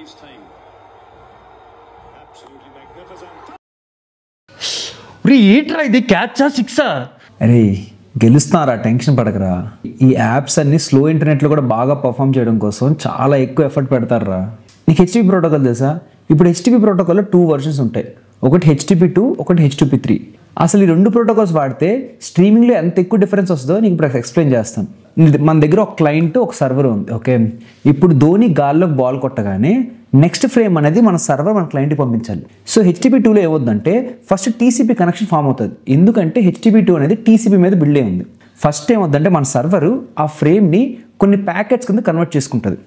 his team. Absolutely magnificent. ఏంట్రా ఇది, క్యాచా సిక్సా? అరే గెలుస్తున్నారా, టెన్షన్ పడకరా. ఈ యాప్స్ అన్ని స్లో ఇంటర్నెట్లో కూడా బాగా పర్ఫామ్ చేయడం కోసం చాలా ఎక్కువ ఎఫర్ట్ పెడతారా. నీకు హెచ్టిపి ప్రోటోకాల్ తెలుసా? ఇప్పుడు హెచ్టిపి ప్రోటోకాల్లో 2 వర్షన్స్ ఉంటాయి, ఒకటి HTTP2, ఒకటి HTTP3. అసలు ఈ 2 ప్రోటోకాల్స్ వాడితే స్ట్రీమింగ్లో ఎంత ఎక్కువ డిఫరెన్స్ వస్తుందో నీకు ఇప్పుడు ఎక్స్ప్లెయిన్ చేస్తాను. మన దగ్గర ఒక క్లయింట్, ఒక సర్వర్ ఉంది. ఓకే, ఇప్పుడు ధోని గాల్లోకి బాల్ కొట్టగానే నెక్స్ట్ ఫ్రేమ్ అనేది మన సర్వర్ మన క్లయింట్కి పంపించాలి. సో HTTP2లో ఏమవుతుందంటే ఫస్ట్ TCP కనెక్షన్ ఫామ్ అవుతుంది, ఎందుకంటే HTTP2 అనేది TCP మీద బిల్డ్ అయి ఉంది. ఫస్ట్ ఏమవుతుందంటే మన సర్వరు ఆ ఫ్రేమ్ని కొన్ని ప్యాకెట్స్ కింద కన్వర్ట్ చేసుకుంటుంది.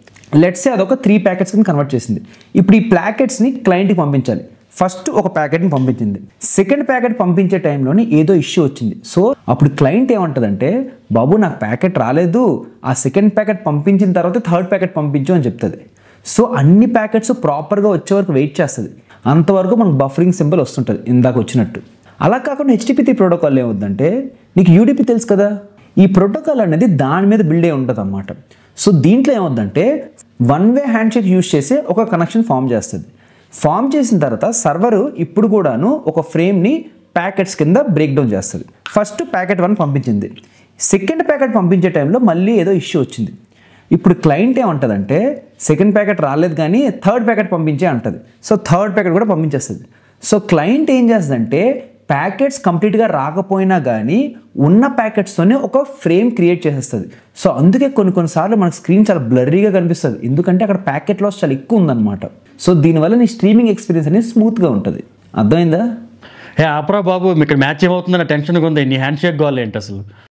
లెట్సే అదొక 3 ప్యాకెట్స్ కింద కన్వర్ట్ చేసింది. ఇప్పుడు ఈ ప్యాకెట్స్ని క్లయింట్కి పంపించాలి. ఫస్ట్ ఒక ప్యాకెట్ని పంపించింది, సెకండ్ ప్యాకెట్ పంపించే టైంలోనే ఏదో ఇష్యూ వచ్చింది. సో అప్పుడు క్లయింట్ ఏమంటుందంటే, బాబు నాకు ప్యాకెట్ రాలేదు, ఆ సెకండ్ ప్యాకెట్ పంపించిన తర్వాత థర్డ్ ప్యాకెట్ పంపించు అని చెప్తుంది. సో అన్ని ప్యాకెట్స్ ప్రాపర్గా వచ్చే వరకు వెయిట్ చేస్తుంది, అంతవరకు మనకు బఫరింగ్ సింబల్ వస్తుంటుంది ఇందాక వచ్చినట్టు. అలా కాకుండా HTTP3 ప్రోటోకాల్ ఏమవుతుందంటే, నీకు UDP తెలుసు కదా, ఈ ప్రోటోకాల్ అనేది దాని మీద బిల్డ్ అయి ఉంటుంది అన్నమాట. సో దీంట్లో ఏమవుతుందంటే 1 వే హ్యాండ్షేక్ యూజ్ చేసి ఒక కనెక్షన్ ఫామ్ చేస్తుంది. ఫామ్ చేసిన తర్వాత సర్వరు ఇప్పుడు కూడాను ఒక ఫ్రేమ్ని ప్యాకెట్స్ కింద బ్రేక్ డౌన్ చేస్తుంది. ఫస్ట్ ప్యాకెట్ 1 పంపించింది, సెకండ్ ప్యాకెట్ పంపించే టైంలో మళ్ళీ ఏదో ఇష్యూ వచ్చింది. ఇప్పుడు క్లయింట్ ఏమంటుందంటే, సెకండ్ ప్యాకెట్ రాలేదు కానీ థర్డ్ ప్యాకెట్ పంపించే అంటుంది. సో థర్డ్ ప్యాకెట్ కూడా పంపించేస్తుంది. సో క్లయింట్ ఏం చేస్తుందంటే, ప్యాకెట్స్ కంప్లీట్గా రాకపోయినా కానీ ఉన్న ప్యాకెట్స్తోనే ఒక ఫ్రేమ్ క్రియేట్ చేసేస్తుంది. సో అందుకే కొన్నిసార్లు మనకు స్క్రీన్ చాలా బ్లర్రీగా కనిపిస్తుంది, ఎందుకంటే అక్కడ ప్యాకెట్ లాస్ చాలా ఎక్కువ ఉందన్నమాట. సో దీనివల్ల నీ స్ట్రీమింగ్ ఎక్స్పీరియన్స్ అనేది స్మూత్గా ఉంటుంది. అర్థమైందా? ఆపరా బాబు, ఇక్కడ మ్యాచ్ ఏమవుతుందన్న టెన్షన్గా ఉంది, నీ హ్యాండ్ షేక్ కావాలి ఏంటి అసలు?